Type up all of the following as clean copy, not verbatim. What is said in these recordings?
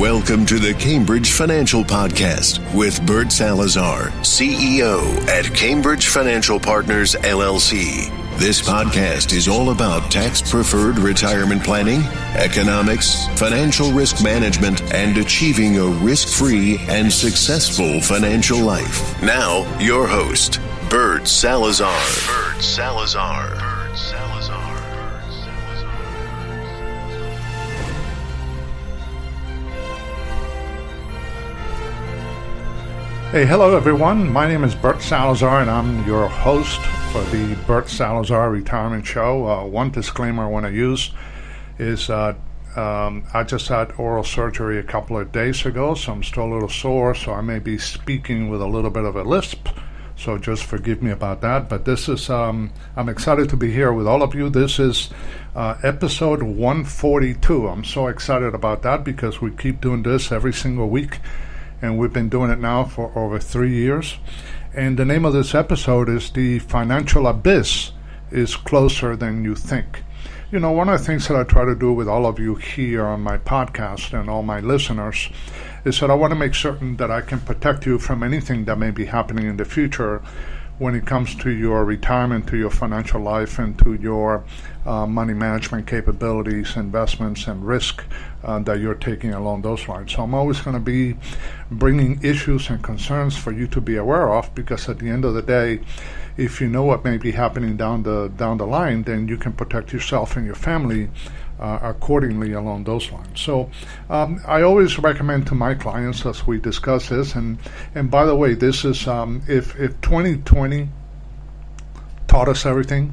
Welcome to the Cambridge Financial Podcast with Bert Salazar, CEO at Cambridge Financial Partners, LLC. This podcast is all about tax-preferred retirement planning, economics, financial risk management, and achieving a risk-free and successful financial life. Now, your host, Bert Salazar. Bert Salazar. Bert Salazar. Hey, hello everyone. My name is Bert Salazar and I'm your host for the Bert Salazar Retirement Show. One disclaimer I want to use is I just had oral surgery a couple of days ago, so I'm still a little sore, so I may be speaking with a little bit of a lisp, so just forgive me about that. But this is, I'm excited to be here with all of you. This is episode 142. I'm so excited about that because we keep doing this every single week. And we've been doing it now for over 3 years. And the name of this episode is The Financial Abyss is Closer Than You Think. You know, one of the things that I try to do with all of you here on my podcast and all my listeners is that I want to make certain that I can protect you from anything that may be happening in the future when it comes to your retirement, to your financial life, and to your money management capabilities, investments, and risk that you're taking along those lines. So I'm always going to be bringing issues and concerns for you to be aware of, because at the end of the day, if you know what may be happening down the line, then you can protect yourself and your family accordingly along those lines. So I always recommend to my clients as we discuss this, and by the way, this is if 2020 taught us everything,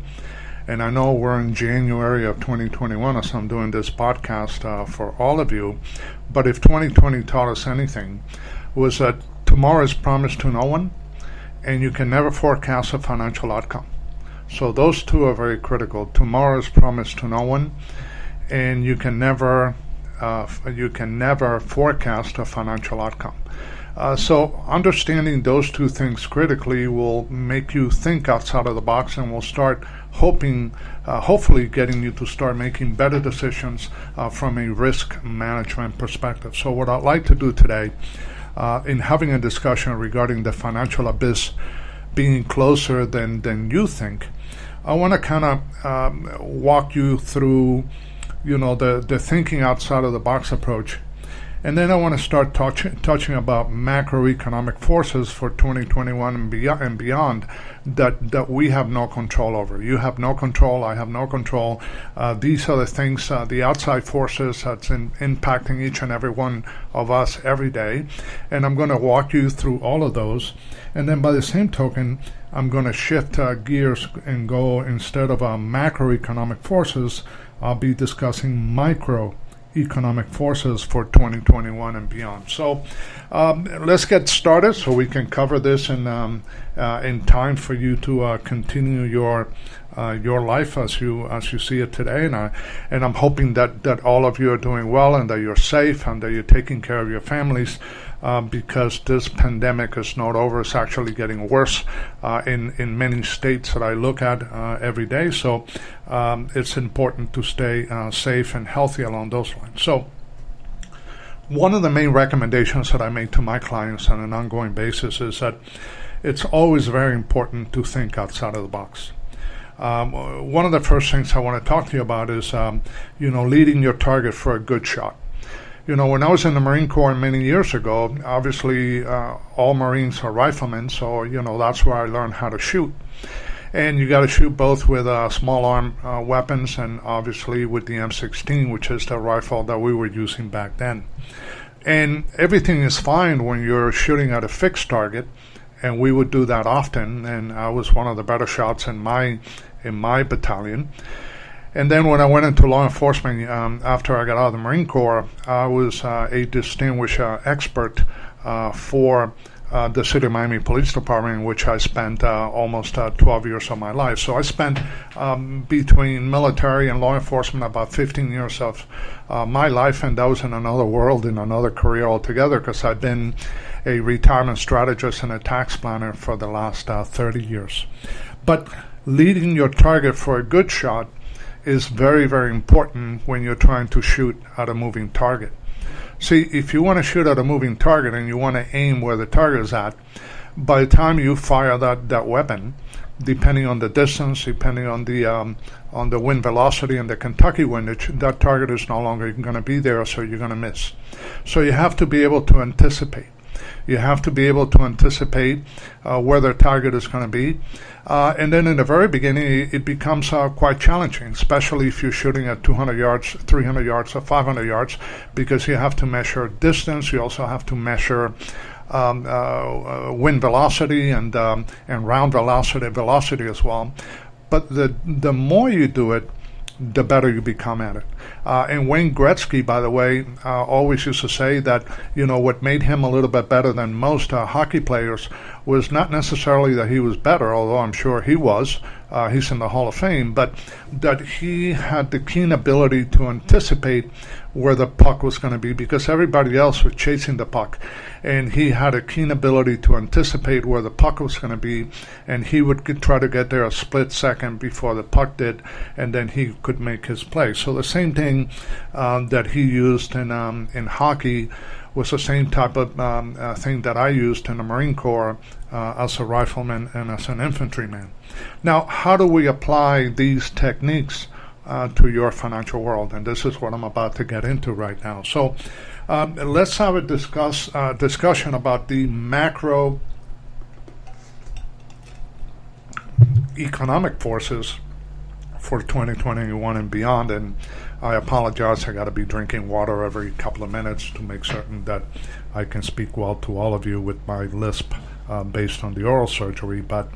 and I know we're in January of 2021 as I'm doing this podcast for all of you, but if 2020 taught us anything, was that tomorrow is promised to no one, and you can never forecast a financial outcome. So those two are very critical. Tomorrow is promised to no one, and you can never forecast a financial outcome. So understanding those two things critically will make you think outside of the box, and will start hopefully getting you to start making better decisions from a risk management perspective. So what I'd like to do today, in having a discussion regarding the financial abyss being closer than you think, I want to kind of walk you through the thinking outside of the box approach. And then I want to start touching about macroeconomic forces for 2021 and beyond that we have no control over. You have no control. I have no control. These are the things, the outside forces that's impacting each and every one of us every day. And I'm going to walk you through all of those. And then by the same token, I'm going to shift gears and go, instead of macroeconomic forces, I'll be discussing microeconomic forces for 2021 and beyond. So let's get started so we can cover this in time for you to continue your life as you see it today. And I'm hoping that all of you are doing well, and that you're safe, and that you're taking care of your families, because this pandemic is not over. It's actually getting worse in many states that I look at every day. So it's important to stay safe and healthy along those lines. So one of the main recommendations that I make to my clients on an ongoing basis is that it's always very important to think outside of the box. One of the first things I want to talk to you about is, leading your target for a good shot. When I was in the Marine Corps many years ago, obviously all Marines are riflemen, so, that's where I learned how to shoot. And you got to shoot both with small arm weapons, and obviously with the M16, which is the rifle that we were using back then. And everything is fine when you're shooting at a fixed target, and we would do that often, and I was one of the better shots in my battalion. And then when I went into law enforcement after I got out of the Marine Corps, I was a distinguished expert for the City of Miami Police Department, in which I spent almost 12 years of my life. So I spent between military and law enforcement about 15 years of my life, and that was in another world, in another career altogether, because I've been a retirement strategist and a tax planner for the last 30 years. But leading your target for a good shot is very, very important when you're trying to shoot at a moving target. See, if you want to shoot at a moving target and you want to aim where the target is at, by the time you fire that weapon, depending on the distance, depending on the wind velocity and the Kentucky windage, that target is no longer going to be there, so you're going to miss. So you have to be able to anticipate. You have to be able to anticipate where the target is going to be. And then in the very beginning, it becomes quite challenging, especially if you're shooting at 200 yards, 300 yards, or 500 yards, because you have to measure distance. You also have to measure wind velocity and round velocity as well. But the more you do it, the better you become at it. And Wayne Gretzky, by the way, always used to say that, what made him a little bit better than most hockey players was not necessarily that he was better, although I'm sure he was. He's in the Hall of Fame, but that he had the keen ability to anticipate where the puck was going to be, because everybody else was chasing the puck, and he had a keen ability to anticipate where the puck was going to be, and he would try to get there a split second before the puck did, and then he could make his play. So the same thing that he used in hockey was the same type of thing that I used in the Marine Corps as a rifleman and as an infantryman. Now, how do we apply these techniques to your financial world? And this is what I'm about to get into right now. So let's have a discussion about the macro economic forces for 2021 and beyond. And I apologize, I got to be drinking water every couple of minutes to make certain that I can speak well to all of you with my lisp based on the oral surgery. But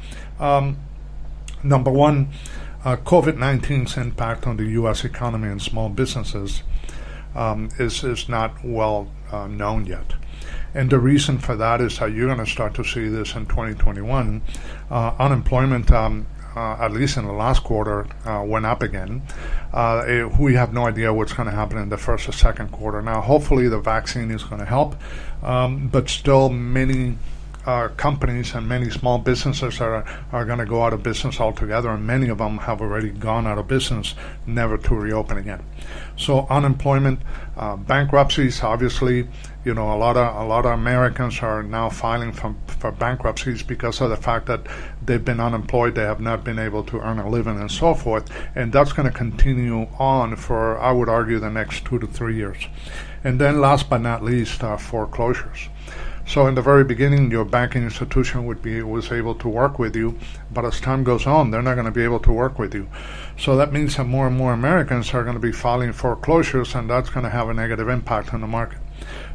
number one, COVID-19's impact on the U.S. economy and small businesses is not well known yet. And the reason for that is that you're going to start to see this in 2021. Unemployment, at least in the last quarter, went up again. We have no idea what's going to happen in the first or second quarter. Now, hopefully the vaccine is going to help, but still many companies and many small businesses are going to go out of business altogether, and many of them have already gone out of business, never to reopen again. So unemployment, bankruptcies, obviously, a lot of Americans are now filing for bankruptcies because of the fact that they've been unemployed, they have not been able to earn a living, and so forth. And that's going to continue on for, I would argue, the next 2 to 3 years. And then last but not least, foreclosures. So in the very beginning, your banking institution was able to work with you, but as time goes on, they're not going to be able to work with you. So that means that more and more Americans are going to be filing foreclosures, and that's going to have a negative impact on the market.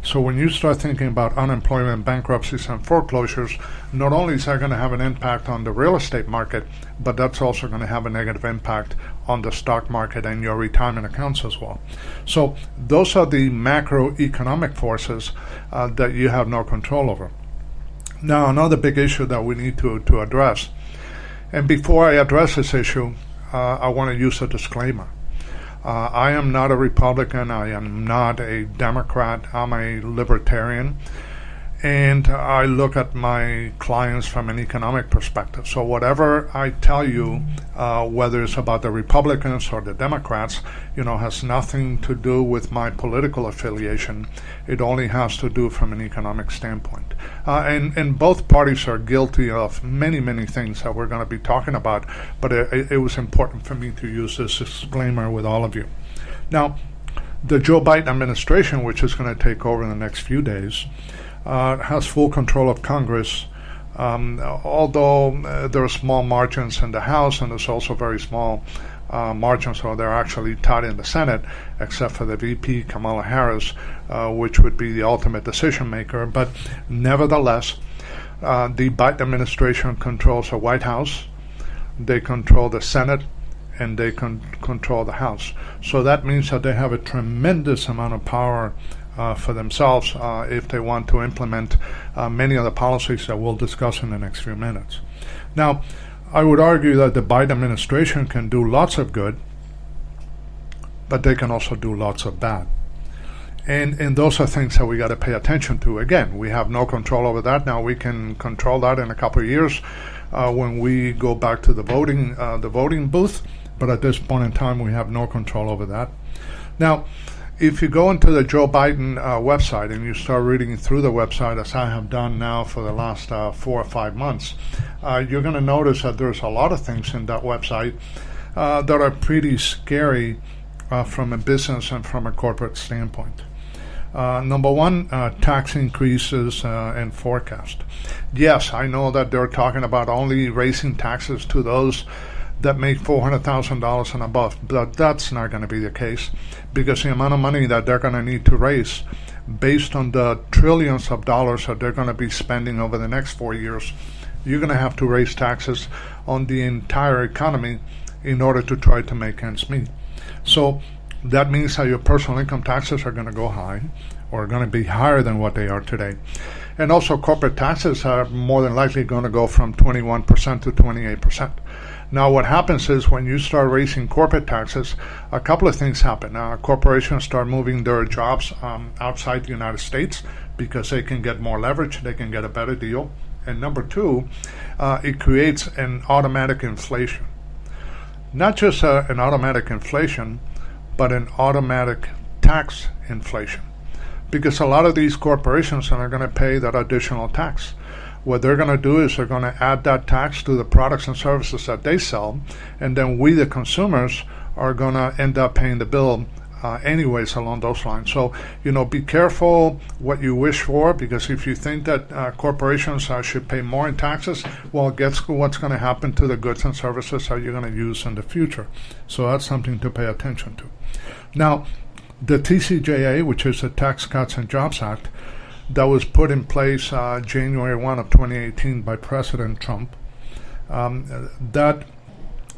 So when you start thinking about unemployment, bankruptcies, and foreclosures, not only is that going to have an impact on the real estate market, but that's also going to have a negative impact on the stock market and your retirement accounts as well. So those are the macroeconomic forces that you have no control over. Now, another big issue that we need to address, and before I address this issue, I want to use a disclaimer. I am not a Republican. I am not a Democrat. I'm a libertarian. And I look at my clients from an economic perspective. So whatever I tell you, whether it's about the Republicans or the Democrats, has nothing to do with my political affiliation. It only has to do from an economic standpoint. And both parties are guilty of many, many things that we're going to be talking about, but it was important for me to use this disclaimer with all of you. Now, the Joe Biden administration, which is going to take over in the next few days, has full control of Congress, although there are small margins in the House, and there's also very small margins, so they're actually tied in the Senate, except for the VP, Kamala Harris, which would be the ultimate decision maker. But nevertheless, the Biden administration controls the White House, they control the Senate, and they control the House. So that means that they have a tremendous amount of power for themselves if they want to implement many of the policies that we'll discuss in the next few minutes. Now, I would argue that the Biden administration can do lots of good, but they can also do lots of bad. And those are things that we got to pay attention to. Again, we have no control over that. Now we can control that in a couple of years when we go back to the voting booth, but at this point in time, we have no control over that. Now, if you go into the Joe Biden website and you start reading through the website, as I have done now for the last 4 or 5 months, you're going to notice that there's a lot of things in that website that are pretty scary from a business and from a corporate standpoint. Number one, tax increases and forecast. Yes, I know that they're talking about only raising taxes to those that make $400,000 and above, but that's not going to be the case, because the amount of money that they're going to need to raise based on the trillions of dollars that they're going to be spending over the next 4 years, you're going to have to raise taxes on the entire economy in order to try to make ends meet. So that means that your personal income taxes are going to go high, or are going to be higher than what they are today. And also corporate taxes are more than likely going to go from 21% to 28%. Now, what happens is when you start raising corporate taxes, a couple of things happen. Corporations start moving their jobs outside the United States because they can get more leverage, they can get a better deal. And number two, it creates an automatic inflation. Not just an automatic inflation, but an automatic tax inflation. Because a lot of these corporations are going to pay that additional tax. What they're going to do is they're going to add that tax to the products and services that they sell, and then we, the consumers, are going to end up paying the bill anyways along those lines. So, be careful what you wish for, because if you think that corporations should pay more in taxes, well, guess what's going to happen to the goods and services that you're going to use in the future. So that's something to pay attention to. Now, the TCJA, which is the Tax Cuts and Jobs Act, that was put in place January 1 of 2018 by President Trump. That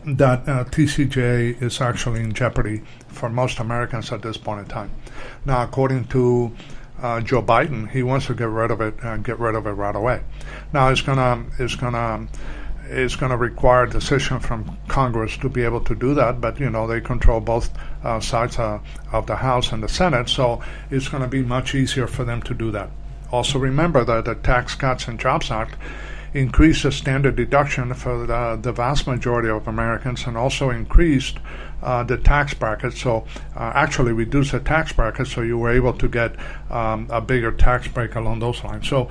TCJA is actually in jeopardy for most Americans at this point in time. Now, according to Joe Biden, he wants to get rid of it and get rid of it right away. Now, it's gonna require a decision from Congress to be able to do that, but they control both sides of the House and the Senate, so it's going to be much easier for them to do that. Also remember that the Tax Cuts and Jobs Act increased the standard deduction for the vast majority of Americans, and also increased the tax bracket. So actually reduced the tax bracket, so you were able to get a bigger tax break along those lines. So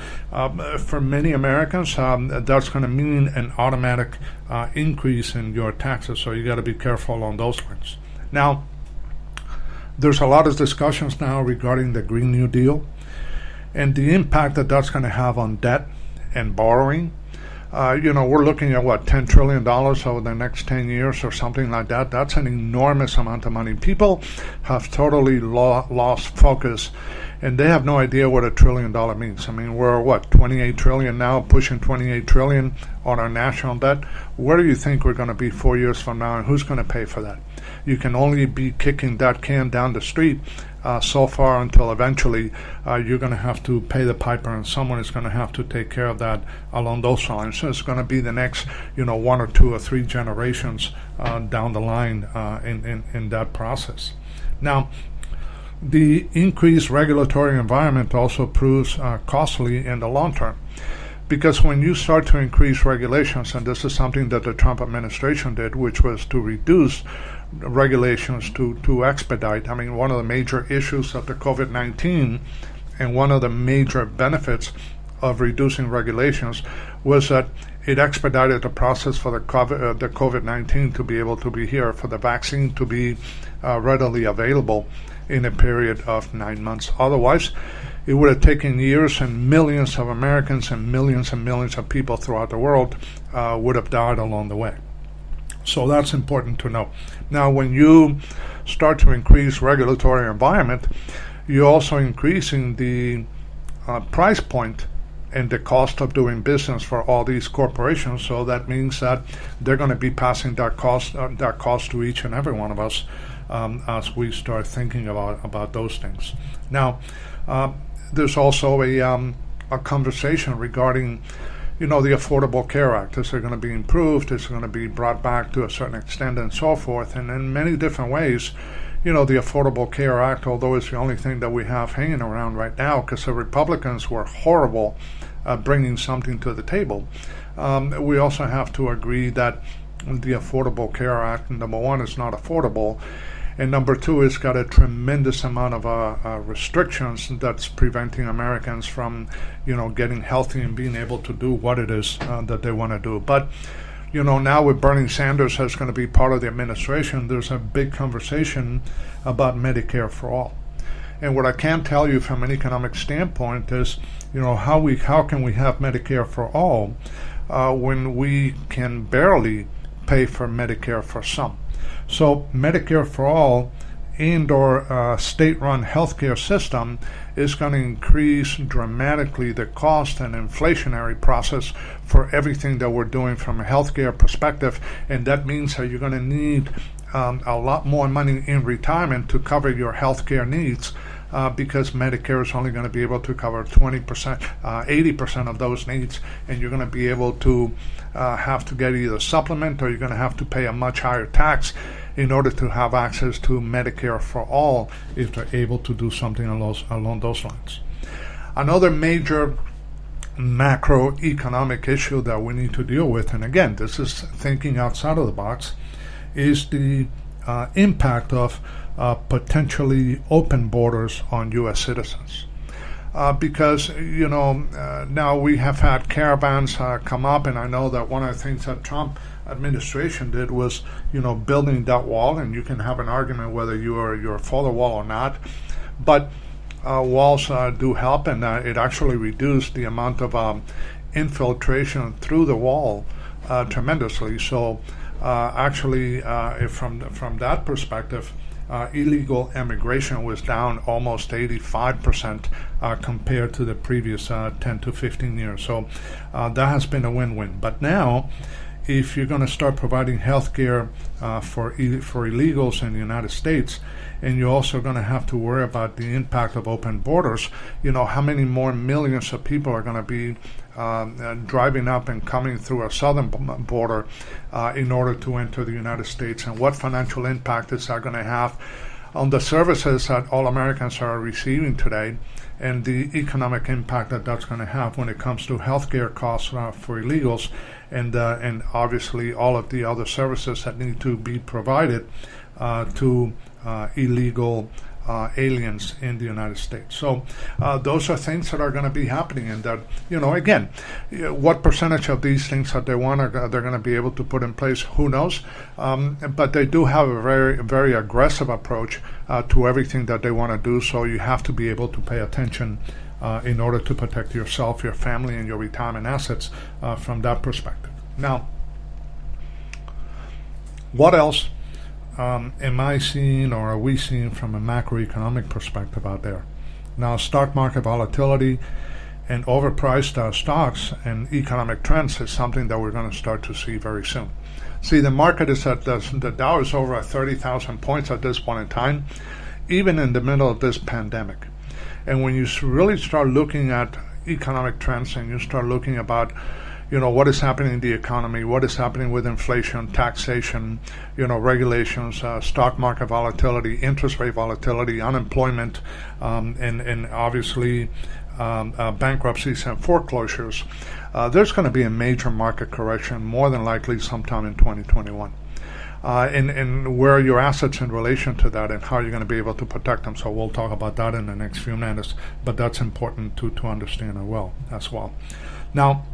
for many Americans, that's going to mean an automatic increase in your taxes. So you got to be careful along those lines. Now, there's a lot of discussions now regarding the Green New Deal and the impact that that's going to have on debt and borrowing. We're looking at $10 trillion over the next 10 years or something like that. That's an enormous amount of money. People have totally lost focus, and they have no idea what $1 trillion means. I mean, we're 28 trillion now, pushing 28 trillion on our national debt. Where do you think we're going to be 4 years from now, and who's going to pay for that? You can only be kicking that can down the street so far until eventually you're going to have to pay the piper, and someone is going to have to take care of that along those lines. So it's going to be the next, 1 or 2 or 3 generations down the line in that process. Now, the increased regulatory environment also proves costly in the long term. Because when you start to increase regulations, and this is something that the Trump administration did, which was to reduce regulations to expedite. I mean, one of the major issues of the COVID-19 and one of the major benefits of reducing regulations was that it expedited the process for the COVID-19 to be able to be here, for the vaccine to be readily available in a period of 9 months. Otherwise, it would have taken years, and millions of Americans and millions of people throughout the world would have died along the way. So that's important to know. Now, when you start to increase regulatory environment, you're also increasing the price point and the cost of doing business for all these corporations. So that means that they're going to be passing that cost to each and every one of us as we start thinking about those things. Now, there's also a conversation regarding the Affordable Care Act. Is it going to be improved? Is it going to be brought back to a certain extent, and so forth? And in many different ways, the Affordable Care Act, although it's the only thing that we have hanging around right now, because the Republicans were horrible at bringing something to the table, we also have to agree that the Affordable Care Act, number one, is not affordable, And number two, it's got a tremendous amount of restrictions that's preventing Americans from, getting healthy and being able to do what it is that they want to do. But, now with Bernie Sanders as going to be part of the administration, there's a big conversation about Medicare for all. And what I can tell you from an economic standpoint is, how can we have Medicare for all when we can barely pay for Medicare for some? So Medicare for all and/or state-run healthcare system is going to increase dramatically the cost and inflationary process for everything that we're doing from a healthcare perspective, and that means that you're going to need a lot more money in retirement to cover your healthcare needs. Because Medicare is only going to be able to cover 20%, 80% of those needs, and you're going to be able to have to get either supplement or you're going to have to pay a much higher tax in order to have access to Medicare for all if they're able to do something along those lines. Another major macroeconomic issue that we need to deal with, and again, this is thinking outside of the box, is the impact of potentially open borders on U.S. citizens. Because, now we have had caravans come up, and I know that one of the things that Trump administration did was, building that wall, and you can have an argument whether you're for the wall or not, but walls do help, and it actually reduced the amount of infiltration through the wall tremendously. So actually, from that perspective, illegal immigration was down almost 85% compared to the previous 10 to 15 years. So that has been a win-win. But now, if you're going to start providing health care for illegals in the United States, and you're also going to have to worry about the impact of open borders, how many more millions of people are going to be driving up and coming through our southern border in order to enter the United States, and what financial impact is that going to have on the services that all Americans are receiving today, and the economic impact that that's going to have when it comes to healthcare costs for illegals, and obviously all of the other services that need to be provided to illegal aliens in the United States. So those are things that are going to be happening, and that, again, what percentage of these things that they want they're going to be able to put in place, who knows? But they do have a very, very aggressive approach to everything that they want to do, so you have to be able to pay attention in order to protect yourself, your family, and your retirement assets from that perspective. Now, what else am I seeing, or are we seeing from a macroeconomic perspective out there? Now, stock market volatility and overpriced stocks and economic trends is something that we're going to start to see very soon. See, the market is at the Dow is over at 30,000 points at this point in time, even in the middle of this pandemic. And when you really start looking at economic trends, and you start looking about what is happening in the economy, what is happening with inflation, taxation, regulations, stock market volatility, interest rate volatility, unemployment, and obviously bankruptcies and foreclosures, there's going to be a major market correction, more than likely sometime in 2021. And where are your assets in relation to that, and how you're going to be able to protect them. So we'll talk about that in the next few minutes, but that's important to understand as well. Now,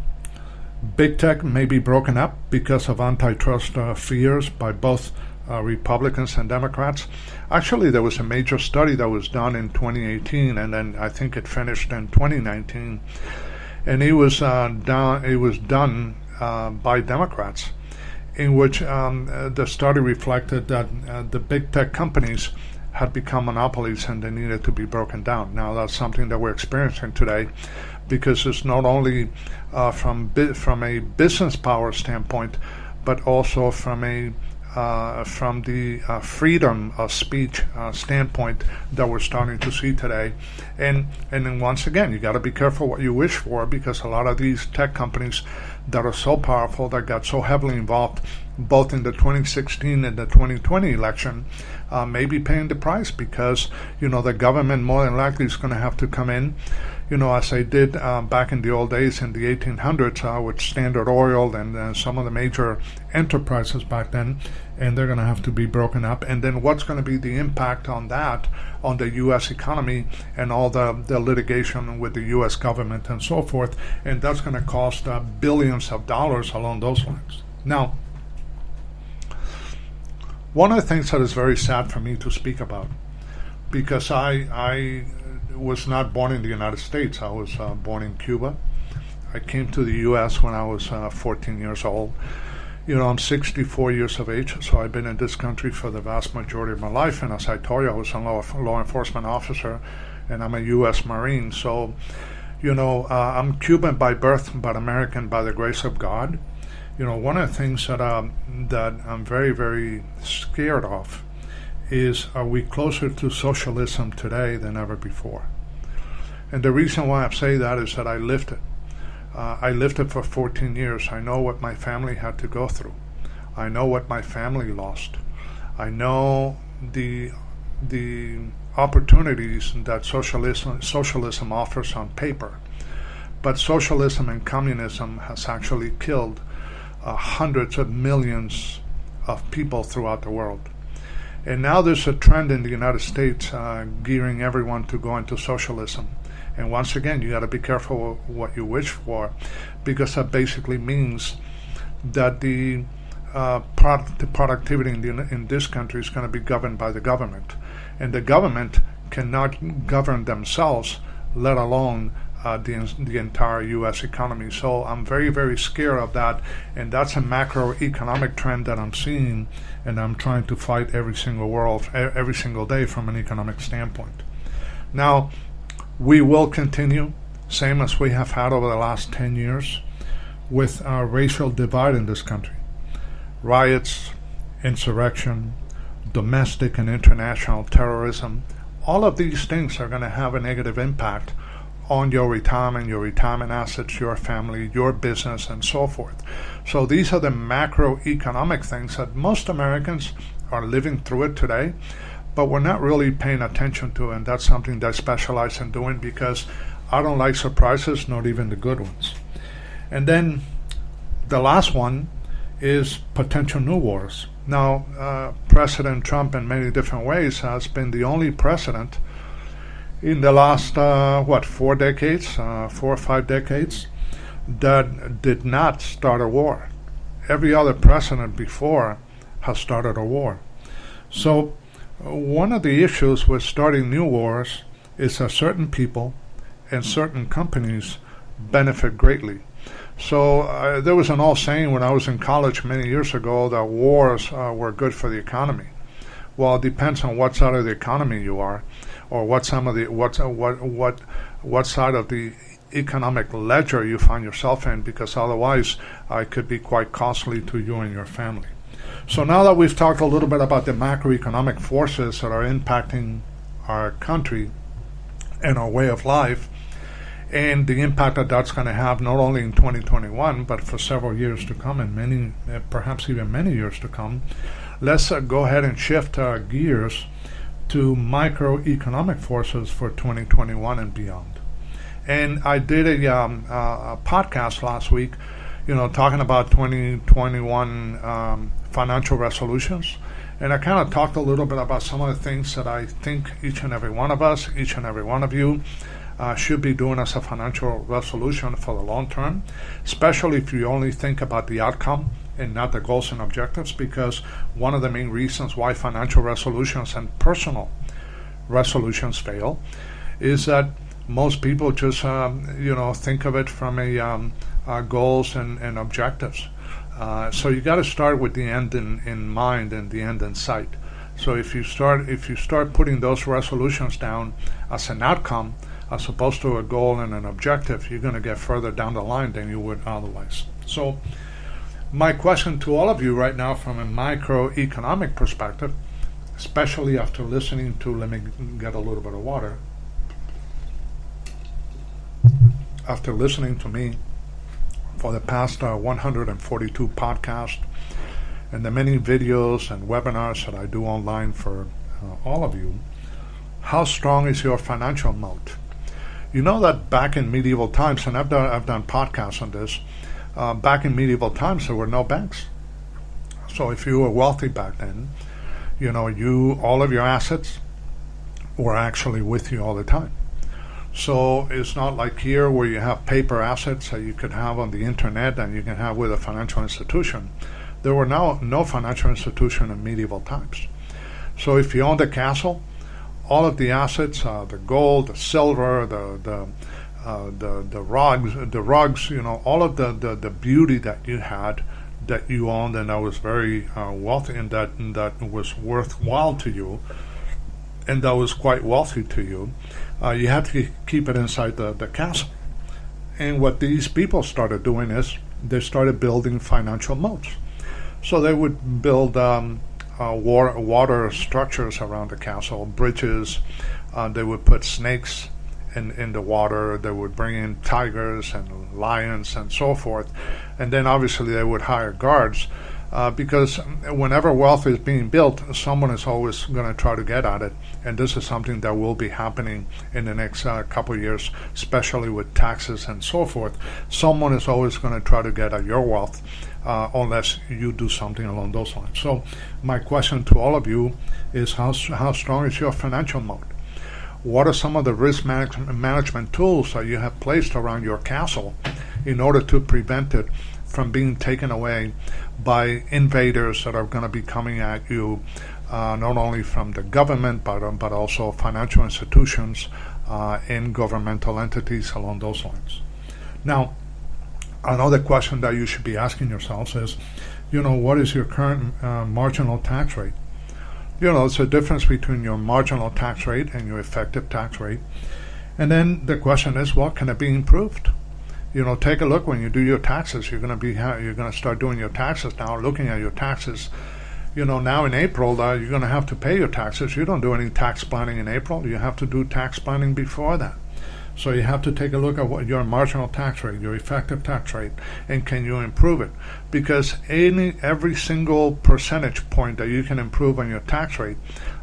big tech may be broken up because of antitrust fears by both Republicans and Democrats. Actually, there was a major study that was done in 2018, and then I think it finished in 2019, and it was done by Democrats, in which the study reflected that the big tech companies had become monopolies and they needed to be broken down. Now, that's something that we're experiencing today, because it's not only from a business power standpoint, but also from the freedom of speech standpoint that we're starting to see today. And then once again, you got to be careful what you wish for, because a lot of these tech companies that are so powerful, that got so heavily involved both in the 2016 and the 2020 election, may be paying the price because, the government more than likely is going to have to come in, as they did back in the old days in the 1800s with Standard Oil and some of the major enterprises back then, and they're going to have to be broken up. And then what's going to be the impact on that, on the U.S. economy and all the litigation with the U.S. government and so forth, and that's going to cost billions of dollars along those lines. Now, one of the things that is very sad for me to speak about, because I was not born in the United States. I was born in Cuba. I came to the U.S. when I was 14 years old. I'm 64 years of age, so I've been in this country for the vast majority of my life. And as I told you, I was a law enforcement officer, and I'm a U.S. Marine. So, I'm Cuban by birth, but American by the grace of God. One of the things that I'm very, very scared of is, are we closer to socialism today than ever before? And the reason why I say that is that I lived it. I lived it for 14 years. I know what my family had to go through. I know what my family lost. I know the opportunities that socialism offers on paper. But socialism and communism has actually killed hundreds of millions of people throughout the world. And now there's a trend in the United States gearing everyone to go into socialism. And once again, you got to be careful what you wish for, because that basically means that the productivity in this country is going to be governed by the government. And the government cannot govern themselves, let alone the entire U.S. economy. So I'm very, very scared of that, and that's a macroeconomic trend that I'm seeing, and I'm trying to fight every single day from an economic standpoint. Now, we will continue, same as we have had over the last 10 years, with our racial divide in this country. Riots, insurrection, domestic and international terrorism, all of these things are going to have a negative impact on your retirement assets, your family, your business, and so forth. So these are the macroeconomic things that most Americans are living through it today, but we're not really paying attention to, and that's something that I specialize in doing, because I don't like surprises, not even the good ones. And then the last one is potential new wars. Now, President Trump, in many different ways, has been the only president in the last, 4 decades, 4 or 5 decades, that did not start a war. Every other president before has started a war. So one of the issues with starting new wars is that certain people and certain companies benefit greatly. So there was an old saying when I was in college many years ago that wars were good for the economy. Well, it depends on what side of the economy you are, or what side of the economic ledger you find yourself in, because otherwise it could be quite costly to you and your family. So now that we've talked a little bit about the macroeconomic forces that are impacting our country and our way of life, and the impact that that's going to have not only in 2021, but for several years to come, and many, perhaps even many years to come, let's go ahead and shift our gears to microeconomic forces for 2021 and beyond. And I did a podcast last week, talking about 2021 financial resolutions. And I kind of talked a little bit about some of the things that I think each and every one of us, each and every one of you, should be doing as a financial resolution for the long term, especially if you only think about the outcome and not the goals and objectives, because one of the main reasons why financial resolutions and personal resolutions fail is that most people just think of it from a goals and objectives. So you got to start with the end in mind and the end in sight. So if you start putting those resolutions down as an outcome as opposed to a goal and an objective, you're going to get further down the line than you would otherwise. So my question to all of you right now, from a microeconomic perspective, especially after listening to, let me get a little bit of water, after listening to me for the past 142 podcasts, and the many videos and webinars that I do online for all of you, how strong is your financial moat? You know that back in medieval times, and I've done podcasts on this, back in medieval times there were no banks. So if you were wealthy back then, all of your assets were actually with you all the time. So it's not like here where you have paper assets that you could have on the internet and you can have with a financial institution. There were no financial institution in medieval times. So if you owned a castle, all of the assets, the gold, the silver, the rugs, all of the beauty that you had, that you owned, and that was very wealthy, and that was worthwhile to you, and that was quite wealthy to you, you had to keep it inside the castle. And what these people started doing is they started building financial moats. So they would build water structures around the castle, bridges. They would put snakes in the water. They would bring in tigers and lions and so forth. And then obviously they would hire guards because whenever wealth is being built, someone is always going to try to get at it. And this is something that will be happening in the next couple of years, especially with taxes and so forth. Someone is always going to try to get at your wealth unless you do something along those lines. So my question to all of you is how strong is your financial moat? What are some of the risk management tools that you have placed around your castle in order to prevent it from being taken away by invaders that are going to be coming at you, not only from the government, but also financial institutions and governmental entities along those lines? Now, another question that you should be asking yourselves is, what is your current marginal tax rate? It's a difference between your marginal tax rate and your effective tax rate. And then the question is, what can it be improved? Take a look when you do your taxes. You're going to start doing your taxes now, looking at your taxes. Now in April, you're going to have to pay your taxes. You don't do any tax planning in April. You have to do tax planning before that. So you have to take a look at what your marginal tax rate, your effective tax rate, and can you improve it? Because every single percentage point that you can improve on your tax rate,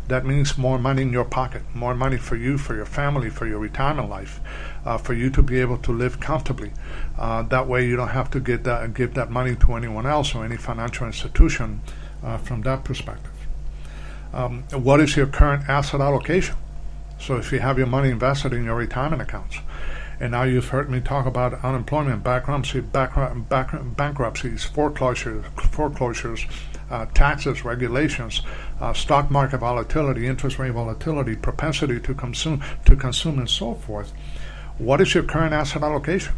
that means more money in your pocket, more money for you, for your family, for your retirement life, for you to be able to live comfortably. That way you don't have to give that money to anyone else or any financial institution from that perspective. What is your current asset allocation? So if you have your money invested in your retirement accounts, and now you've heard me talk about unemployment, bankruptcies, foreclosures, taxes, regulations, stock market volatility, interest rate volatility, propensity to consume, and so forth. What is your current asset allocation?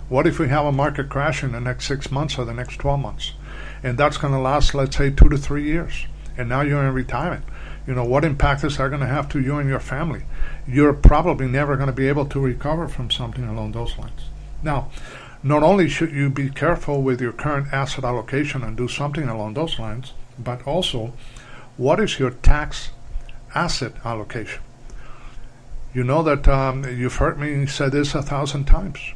What if we have a market crash in the next 6 months or the next 12 months? And that's going to last, let's say, 2 to 3 years. And now you're in retirement. What impact is that going to have to you and your family? You're probably never going to be able to recover from something along those lines. Now, not only should you be careful with your current asset allocation and do something along those lines, but also, what is your tax asset allocation? You know that you've heard me say this 1,000 times.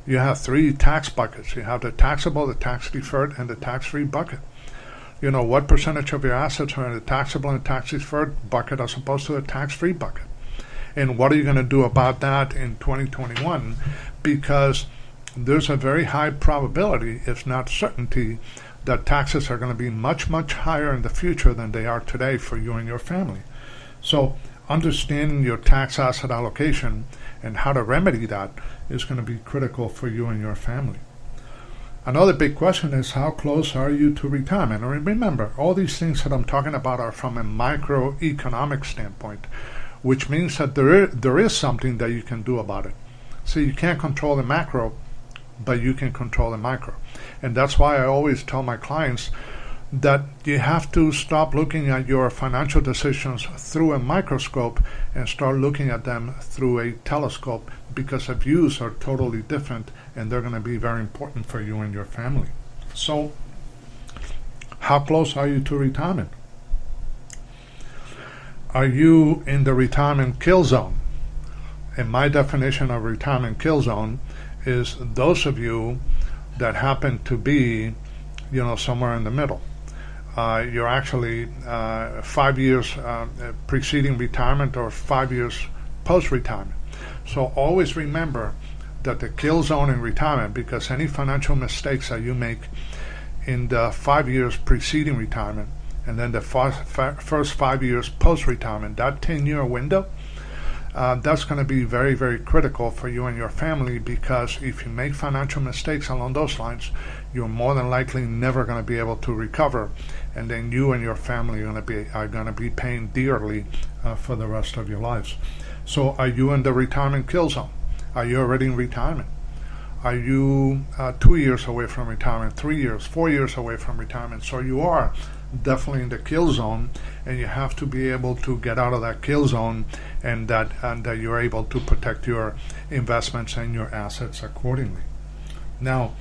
You have 3 tax buckets. You have the taxable, the tax deferred, and the tax-free bucket. What percentage of your assets are in the taxable and tax-deferred bucket as opposed to a tax-free bucket? And what are you going to do about that in 2021? Because there's a very high probability, if not certainty, that taxes are going to be much, much higher in the future than they are today for you and your family. So understanding your tax asset allocation and how to remedy that is going to be critical for you and your family. Another big question is, how close are you to retirement? And remember, all these things that I'm talking about are from a microeconomic standpoint, which means that there is something that you can do about it. So you can't control the macro, but you can control the micro. And that's why I always tell my clients that you have to stop looking at your financial decisions through a microscope and start looking at them through a telescope, because the views are totally different and they're going to be very important for you and your family. So, how close are you to retirement? Are you in the retirement kill zone? And my definition of retirement kill zone is those of you that happen to be, somewhere in the middle. you're actually 5 years preceding retirement or 5 years post-retirement. So always remember that the kill zone in retirement, because any financial mistakes that you make in the 5 years preceding retirement and then the first 5 years post-retirement, that 10-year window, that's going to be very, very critical for you and your family, because if you make financial mistakes along those lines, you're more than likely never going to be able to recover, and then you and your family are going to be paying dearly for the rest of your lives. So are you in the retirement kill zone? Are you already in retirement? Are you 2 years away from retirement, 3 years, 4 years away from retirement? So you are definitely in the kill zone, and you have to be able to get out of that kill zone, and that you're able to protect your investments and your assets accordingly. Now,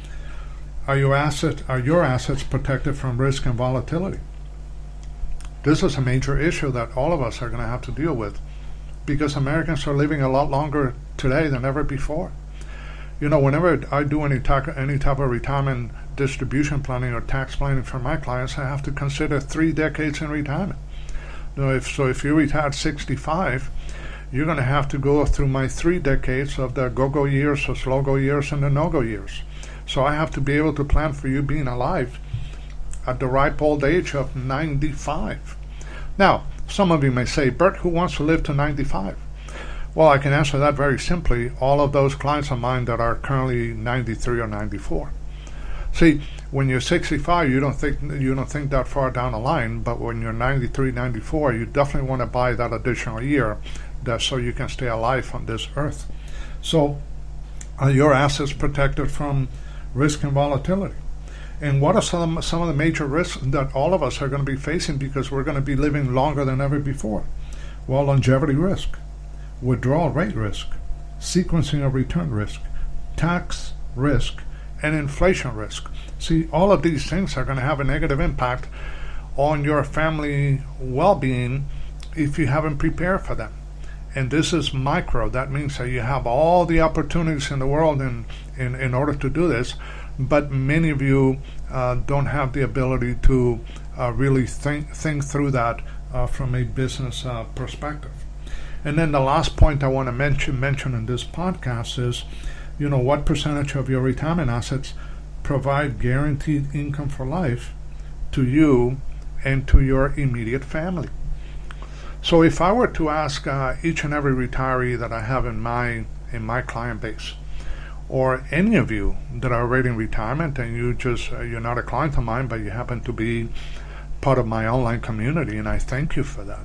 are your assets protected from risk and volatility? This is a major issue that all of us are going to have to deal with, because Americans are living a lot longer today than ever before. You know, whenever I do any type of retirement distribution planning or tax planning for my clients, I have to consider 3 decades in retirement. You know, if you retire at 65, you're going to have to go through my 3 decades of the go-go years, the slow-go years, and the no-go years. So I have to be able to plan for you being alive at the ripe old age of 95. Now, some of you may say, Bert, who wants to live to 95? Well, I can answer that very simply. All of those clients of mine that are currently 93 or 94. See, when you're 65, you don't think that far down the line, but when you're 93, 94, you definitely want to buy that additional year so you can stay alive on this earth. So, are your assets protected from risk and volatility? And what are some of the major risks that all of us are going to be facing, because we're going to be living longer than ever before? Well, longevity risk, withdrawal rate risk, sequencing of return risk, tax risk, and inflation risk. See, all of these things are going to have a negative impact on your family well-being if you haven't prepared for them. And this is micro. That means that you have all the opportunities in the world in order to do this, but many of you don't have the ability to really think through that from a business perspective. And then the last point I want to mention in this podcast is, you know, what percentage of your retirement assets provide guaranteed income for life to you and to your immediate family? So if I were to ask each and every retiree that I have in my client base, or any of you that are already in retirement and you're not a client of mine, but you happen to be part of my online community, and I thank you for that.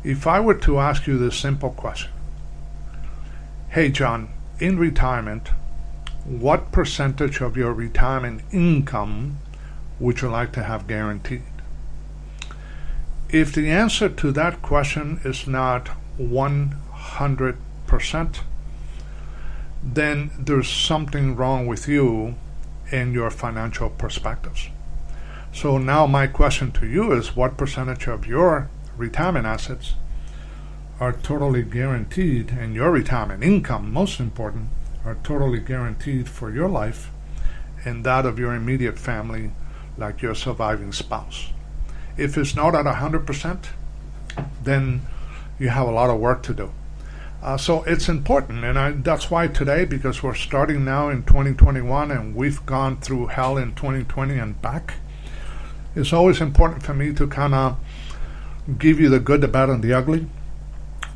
If I were to ask you this simple question, hey John, in retirement, what percentage of your retirement income would you like to have guaranteed? If the answer to that question is not 100%, then there's something wrong with you and your financial perspectives. So now my question to you is, what percentage of your retirement assets are totally guaranteed, and your retirement income, most important, are totally guaranteed for your life and that of your immediate family, like your surviving spouse? If it's not at 100%, then you have a lot of work to do. So it's important, and that's why today, because we're starting now in 2021 and we've gone through hell in 2020 and back, it's always important for me to kind of give you the good, the bad, and the ugly,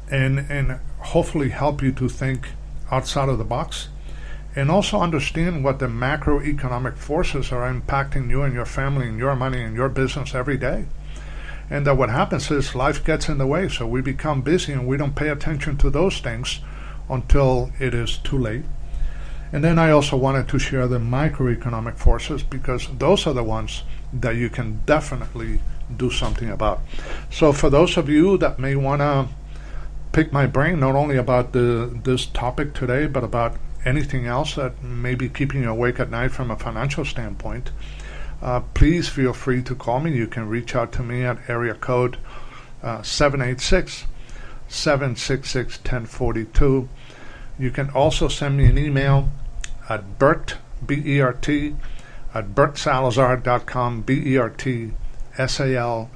and hopefully help you to think outside of the box, and also understand what the macroeconomic forces are impacting you and your family and your money and your business every day. And that what happens is life gets in the way, so we become busy and we don't pay attention to those things until it is too late. And then I also wanted to share the microeconomic forces, because those are the ones that you can definitely do something about. So for those of you that may want to pick my brain, not only about this topic today, but about anything else that may be keeping you awake at night from a financial standpoint, please feel free to call me. You can reach out to me at area code 786-766-1042. You can also send me an email at Bert, B-E-R-T, at bertsalazar.com, B-E-R-T, salazar.com.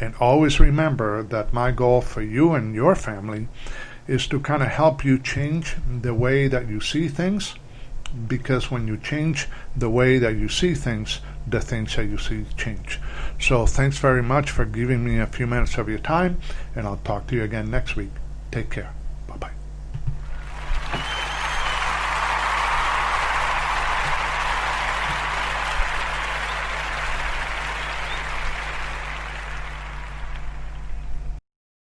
And always remember that my goal for you and your family is to kind of help you change the way that you see things, because when you change the way that you see things, the things that you see change. So thanks very much for giving me a few minutes of your time, and I'll talk to you again next week. Take care.